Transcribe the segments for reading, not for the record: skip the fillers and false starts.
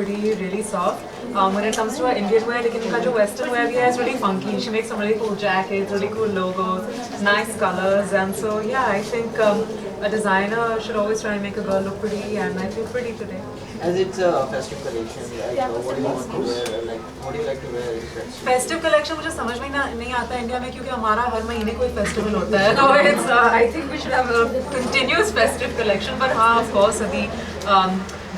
pretty, really soft. When it comes to her Indian wear, लेकिन उनका जो Western wear भी है, it's really funky. She makes some really cool jackets, really cool logos, nice colors, and so yeah, I think a designer should always try and make a girl look pretty, and I feel pretty today. As it's a festive collection, like what do you want to wear? Like what do you like to wear? In festive? Festive collection मुझे समझ में नहीं आता India में क्योंकि हमारा हर महीने कोई फेस्टिवल होता है तो it's I think we should have a continuous festive collection पर हाँ ऑफ कोर्स अभी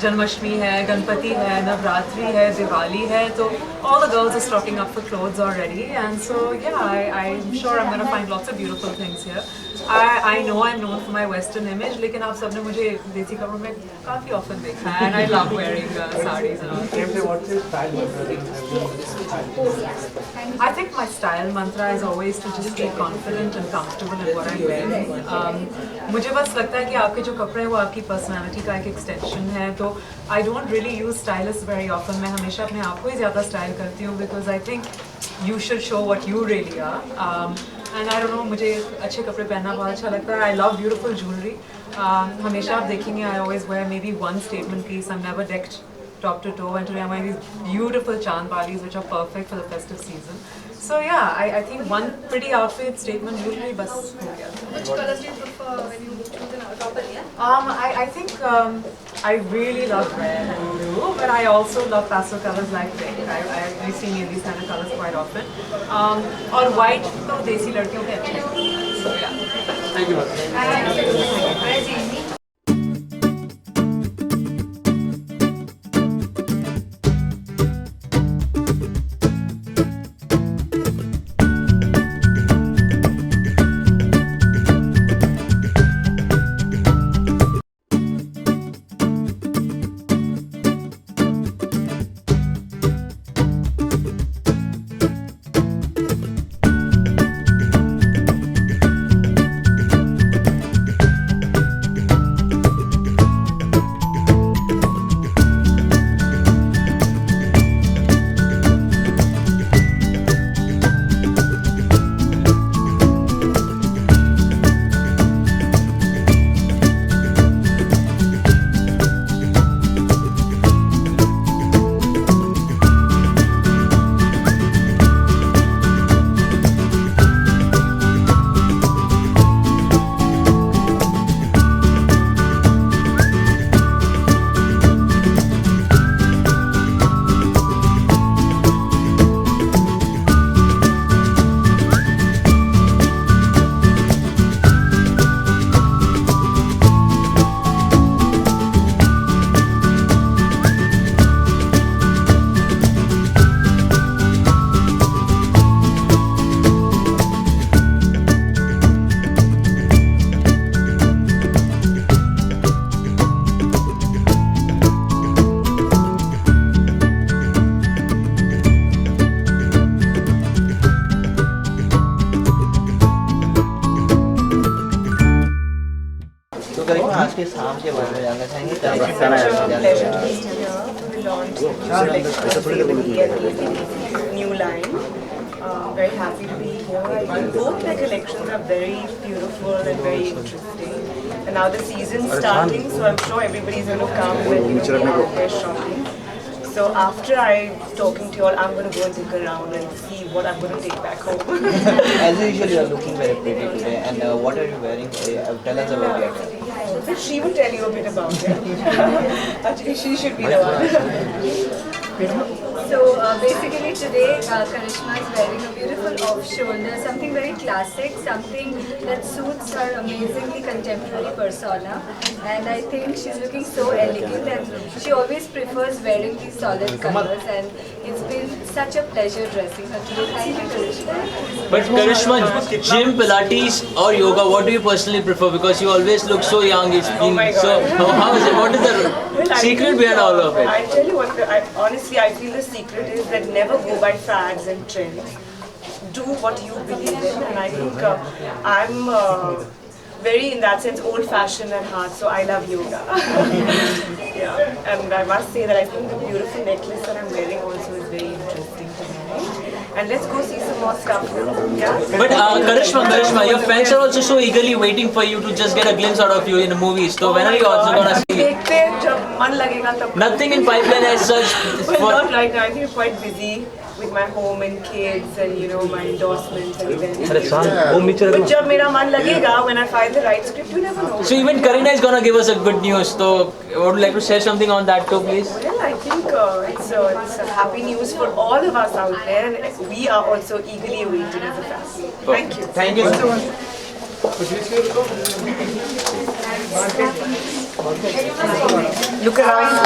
जन्माष्टमी है गणपति है नवरात्रि है दिवाली है तो all the girls are stocking up for clothes already and so yeah I'm sure I'm gonna find lots of beautiful things here. I know I'm known for my Western image लेकिन आप सबने मुझे देसी कपड़ों में काफ़ी often देखा है and I love wearing sarees and all. What's your style mantra? I think my style mantra is always to just be confident and comfortable in what I'm wearing. मुझे बस लगता है कि आपके जो कपड़े हैं वो आपकी personality का एक extension है तो I don't really use stylists very often. मैं हमेशा अपने आप को ही ज़्यादा स्टाइल करती हूँ because I think you should show what you really are. And I don't know मुझे अच्छे कपड़े पहनना बहुत अच्छा लगता है. I love beautiful jewelry. हमेशा आप देखेंगे I always wear maybe one statement piece. I'm never decked top to toe and today I'm wearing these beautiful chand balis which are perfect for the festive season. So yeah, I think one pretty outfit statement jewelry bas ho gaya. Which colors do you prefer when you choose a top and yeah? I think I really love red and blue, but I also love pastel colors like pink. I see me in these kind of colors quite often. और white तो देसी लड़कियों के अच्छे हैं. So yeah. Thank you. Hi, Jamie. आज के शाम के बारे में जानना चाहेंगे क्या Pleasure to be here. We launched new line. Very happy to be here. I think both their collections are very beautiful and very interesting. And now the season's starting, so I'm sure everybody's going to come and be out there shopping. So after I'm talking to you all, I'm going to go and look around and see what I'm going to take back home. As usual, you are looking very pretty today. And what are you wearing? Tell us about it. But she will tell you a bit about it. Actually, she should be the one. So basically today Karishma is wearing a beautiful off-shoulder, something very classic, something that suits her amazingly contemporary persona, and I think she's looking so elegant and she always prefers wearing these solid colors and it's been such a pleasure dressing her today. Thank you, Karishma. But Karishma, gym, Pilates or yoga, what do you personally prefer? Because you always look so young. It's been so. How is it? What is the secret behind all of it? I tell you what, honestly, I feel the secret is that never go by fads and trends. Do what you believe in, and I think I'm very, in that sense, old-fashioned at heart, so I love yoga. Yeah, and I must say that I think the beautiful necklace that I'm wearing also is very interesting to me. And let's go see some more stuff. Yeah. But Karishma, your fans are also so eagerly waiting for you to just get a glimpse out of you in the movies. So when are you also gonna see? देखते हैं जब मन लगेगा तब. Nothing in pipeline as such. Well, For, not right now. I think I'm quite busy with my home and kids and you know my endorsements and events. अरे शांत ओम नीचे But जब मेरा मन लगेगा, when I find the right script, you never know. so even Karina is gonna give us a good news. So would you like to share something on that too, please? Well, I think it's a happy news for all of us out there, and we are also eagerly awaiting as a family. Thank you. Thank you so much. Look around.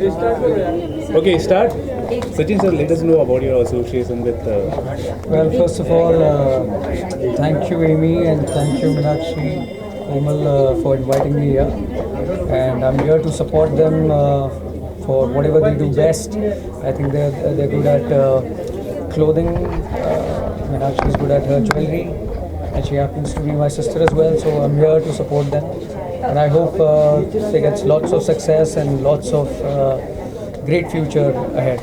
Okay, start. Sachin sir, let us know about your association with. Well, first of all, thank you, Amy, and thank you, Meenakshi, Komal, for inviting me here. And I'm here to support them for whatever they do best. I think they're good at clothing. Meenakshi is good at her jewelry, and she happens to be my sister as well. So I'm here to support them, and I hope they get lots of success and lots of great future ahead.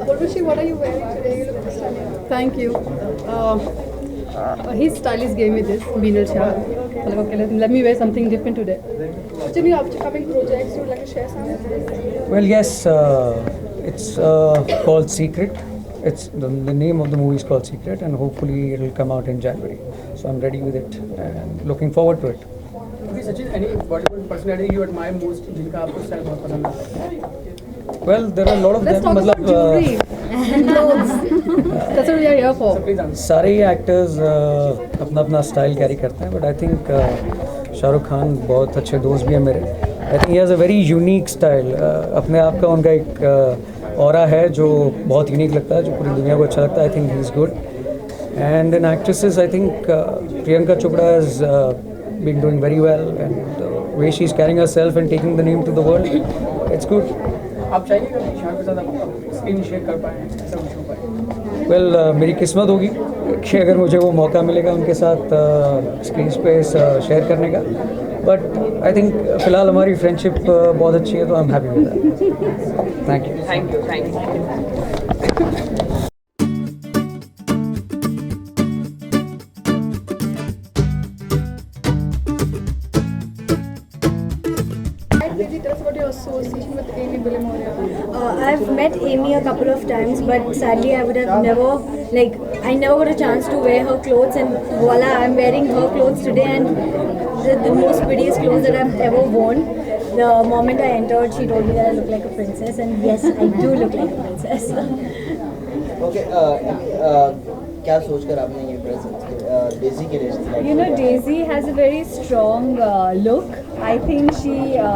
Urvashi, what are you wearing today? You look stunning. Thank you. His stylist gave me this, Binal Shah. Okay, let me wear something different today. Actually, upcoming projects, you would like to share some? Well, yes, it's called Secret. It's the name of the movie is called Secret, and hopefully it will come out in January. So I'm ready with it and looking forward to it. Okay, Sachin, any Bollywood personality you admire most, जिनका आपको style बहुत पसंद है? Well, there are a lot of Let's them. talk about jewelry and clothes. That's what we are here for. सारे ही actors अपना अपना style carry करते हैं, but I think Shahrukh Khan बहुत अच्छे दोस्त भी हैं मेरे. I think he has a very unique style. अपने आप का उनका एक ऑरा है जो बहुत यूनिक लगता है, जो पूरी दुनिया को अच्छा लगता है. I think he is good. And in actresses I think Priyanka Chopra is been doing very well, and the way she's carrying herself and taking the name to the world, it's good. आप चाहेंगे कि शाहरुख के साथ आप स्क्रीन शेयर कर पाएँ, ऐसा कुछ हो पाए? Well, मेरी किस्मत होगी कि अगर मुझे वो मौका मिलेगा उनके साथ स्क्रीन स्पेस शेयर करने का. बट आई थिंक फ़िलहाल हमारी फ्रेंडशिप बहुत अच्छी है, तो I am happy with that. Thank you. Thank you. Tell us about your association with Amy Billimoria. I've met Amy a couple of times, but sadly I would have never, I never got a chance to wear her clothes, and voila, I'm wearing her clothes today, and the most prettiest clothes that I've ever worn. The moment I entered, she told me that I look like a princess, and yes, I do look like a princess. Okay, क्या सोचकर आपने ये dress Daisy के लिए? You know, Daisy has a very strong look. I think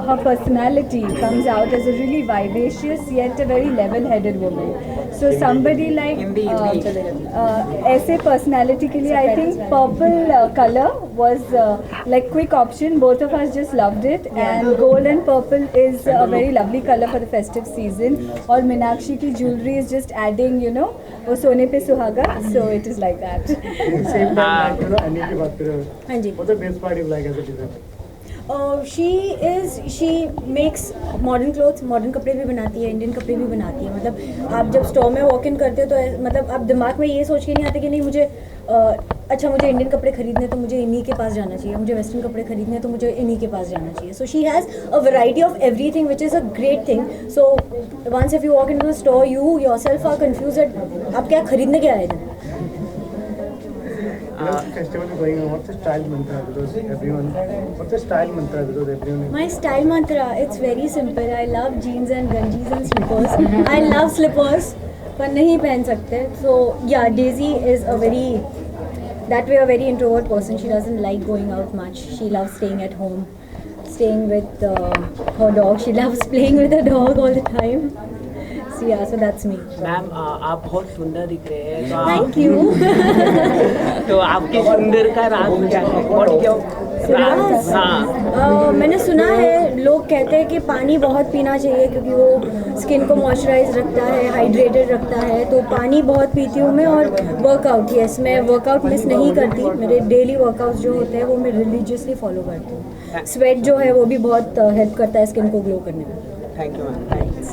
her personality comes out as a really vivacious yet a very level-headed woman. So somebody like ऐसे personality के लिए I think purple color was like quick option. Both of us just loved it, and gold and purple is a very lovely color for the festive season. और मीनाक्षी की jewelry is just adding, you know, वो सोने पे सुहागा. So it is like that. Same time, Annie की बात करें. हाँ जी. What's the best part you like as a designer? she makes modern clothes, modern कपड़े भी बनाती है, इंडियन कपड़े भी बनाती है. मतलब आप जब स्टोर में वॉक इन करते हो तो मतलब आप दिमाग में ये सोच के नहीं आते कि नहीं मुझे अच्छा मुझे इंडियन कपड़े खरीदने तो मुझे इन्हीं के पास जाना चाहिए, मुझे वेस्टर्न कपड़े खरीदने तो मुझे इन्हीं के पास जाना चाहिए. So she has a variety of everything which is a great thing. So once if you walk in to the store you yourself are confused आप क्या खरीदने के आए थे. Festival is going on. What's the style mantra? Because everyone. What's the style mantra? Because everyone. My style mantra, it's very simple. I love jeans and ganjis and slippers. I love slippers, पर नहीं पहन सकते. So yeah, Daisy is that way a very introvert person. She doesn't like going out much. She loves staying at home, staying with her dog. She loves playing with her dog all the time. So yeah, so that's me. Ma'am आप बहुत सुंदर दिख रहे हैं. तो Thank you. तो आपकी सुंदर का राज क्या है? What is your राज? हाँ. मैंने सुना है लोग कहते हैं कि पानी बहुत पीना चाहिए क्योंकि वो स्किन को मॉइस्चराइज रखता है, हाइड्रेटेड रखता है. तो पानी बहुत पीती हूँ मैं. और वर्कआउट, यस मैं वर्कआउट मिस नहीं करती. मेरे डेली वर्कआउट्स जो होते हैं वो मैं रिलीजियसली फॉलो करती हूँ. स्वेट जो है वो भी बहुत हेल्प करता है स्किन को ग्लो करने में. Thank you, ma'am. Thanks.